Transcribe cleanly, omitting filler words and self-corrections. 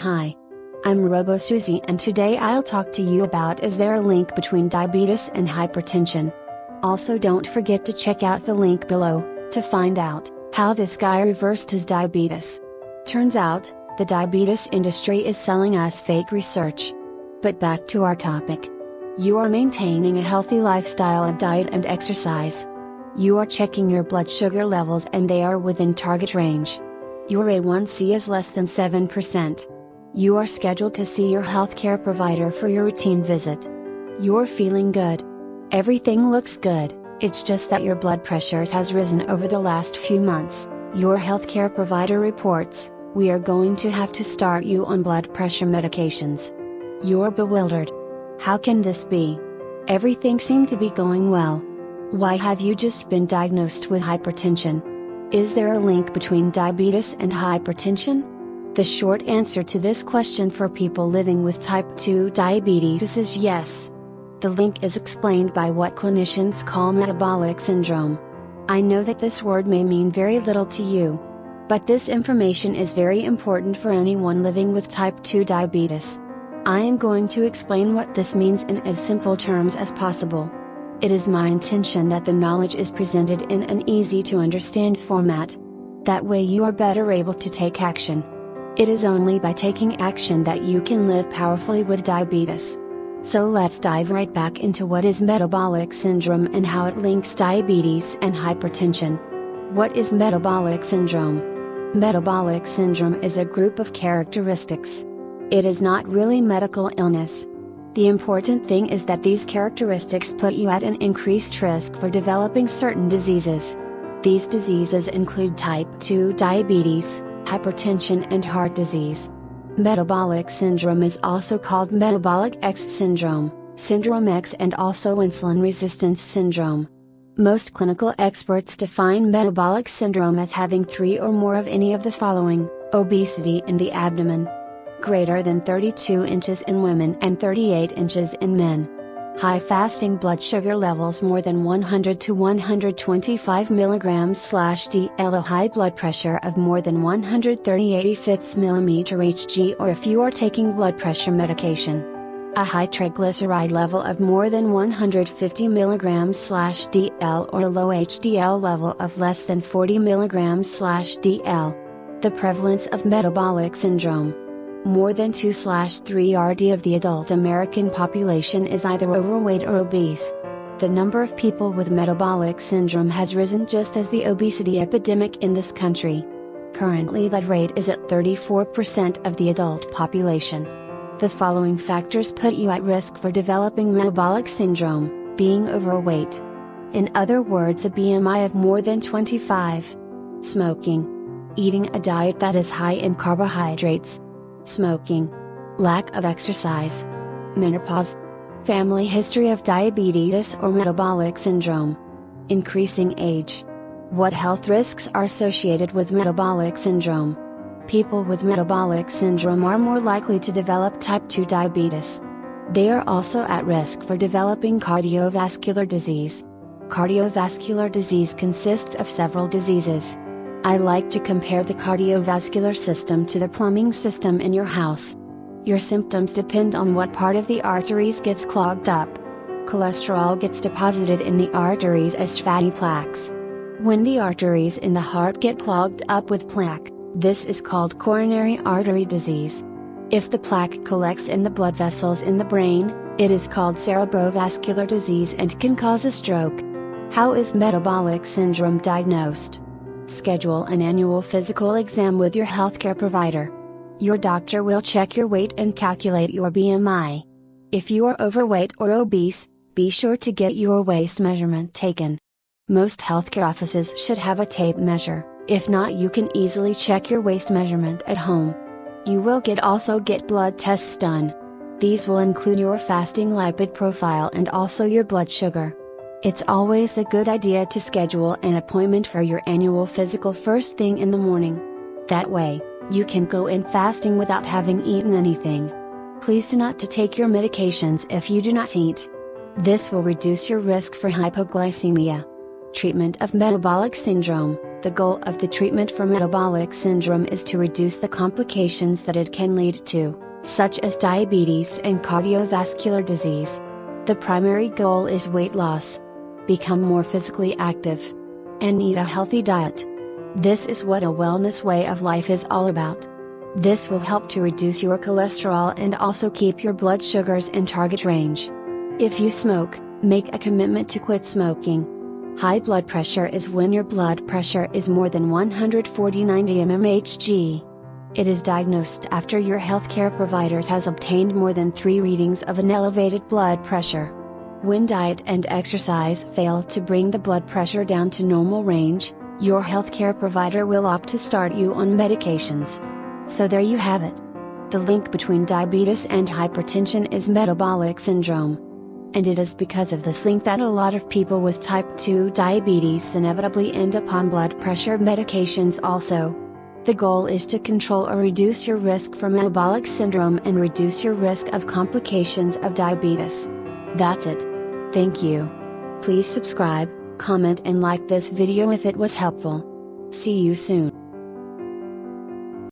Hi. I'm robo-Suzie, and today I'll talk to you about is there a link between diabetes and hypertension. Also, don't forget to check out the link below, to find out how this guy reversed his diabetes. Turns out, the diabetes industry is selling us fake research. But back to our topic. You are maintaining a healthy lifestyle of diet and exercise. You are checking your blood sugar levels and they are within target range. Your A1C is less than 7%. You are scheduled to see your healthcare provider for your routine visit. You're feeling good. Everything looks good, it's just that your blood pressure has risen over the last few months. Your healthcare provider reports, we are going to have to start you on blood pressure medications. You're bewildered. How can this be? Everything seemed to be going well. Why have you just been diagnosed with hypertension? Is there a link between diabetes and hypertension? The short answer to this question for people living with type 2 diabetes is yes. The link is explained by what clinicians call metabolic syndrome. I know that this word may mean very little to you. But this information is very important for anyone living with type 2 diabetes. I am going to explain what this means in as simple terms as possible. It is my intention that the knowledge is presented in an easy to understand format. That way you are better able to take action. It is only by taking action that you can live powerfully with diabetes. So let's dive right back into what is metabolic syndrome and how it links diabetes and hypertension. What is metabolic syndrome? Metabolic syndrome is a group of characteristics. It is not really medical illness. The important thing is that these characteristics put you at an increased risk for developing certain diseases. These diseases include type 2 diabetes, hypertension and heart disease. Metabolic syndrome is also called metabolic X syndrome, syndrome X, and also insulin resistance syndrome. Most clinical experts define metabolic syndrome as having 3 or more of any of the following: obesity in the abdomen, greater than 32 inches in women and 38 inches in men. High fasting blood sugar levels more than 100 to 125 mg/dL, a high blood pressure of more than 130/85 mmHg, or if you are taking blood pressure medication. A high triglyceride level of more than 150 mg/dL, or a low HDL level of less than 40 mg/dL. The prevalence of metabolic syndrome. More than 2/3 of the adult American population is either overweight or obese. The number of people with metabolic syndrome has risen just as the obesity epidemic in this country. Currently that rate is at 34% of the adult population. The following factors put you at risk for developing metabolic syndrome: being overweight. In other words, a BMI of more than 25. Smoking. Eating a diet that is high in carbohydrates. Smoking. Lack of exercise. Menopause. Family history of diabetes or metabolic syndrome. Increasing age. What health risks are associated with metabolic syndrome? People with metabolic syndrome are more likely to develop type 2 diabetes. They are also at risk for developing cardiovascular disease. Cardiovascular disease consists of several diseases. I like to compare the cardiovascular system to the plumbing system in your house. Your symptoms depend on what part of the arteries gets clogged up. Cholesterol gets deposited in the arteries as fatty plaques. When the arteries in the heart get clogged up with plaque, this is called coronary artery disease. If the plaque collects in the blood vessels in the brain, it is called cerebrovascular disease and can cause a stroke. How is metabolic syndrome diagnosed? Schedule an annual physical exam with your healthcare provider. Your doctor will check your weight and calculate your BMI. If you are overweight or obese, be sure to get your waist measurement taken. Most healthcare offices should have a tape measure. If not, you can easily check your waist measurement at home. You will also get blood tests done. These will include your fasting lipid profile and also your blood sugar. It's always a good idea to schedule an appointment for your annual physical first thing in the morning. That way, you can go in fasting without having eaten anything. Please do not to take your medications if you do not eat. This will reduce your risk for hypoglycemia. Treatment of metabolic syndrome. The goal of the treatment for metabolic syndrome is to reduce the complications that it can lead to, such as diabetes and cardiovascular disease. The primary goal is weight loss. Become more physically active. And eat a healthy diet. This is what a wellness way of life is all about. This will help to reduce your cholesterol and also keep your blood sugars in target range. If you smoke, make a commitment to quit smoking. High blood pressure is when your blood pressure is more than 140/90 mmHg. It is diagnosed after your healthcare provider has obtained more than 3 readings of an elevated blood pressure. When diet and exercise fail to bring the blood pressure down to normal range, your healthcare provider will opt to start you on medications. So there you have it. The link between diabetes and hypertension is metabolic syndrome. And it is because of this link that a lot of people with type 2 diabetes inevitably end up on blood pressure medications also. The goal is to control or reduce your risk for metabolic syndrome and reduce your risk of complications of diabetes. That's it. Thank you. Please subscribe, comment and like this video if it was helpful. See you soon.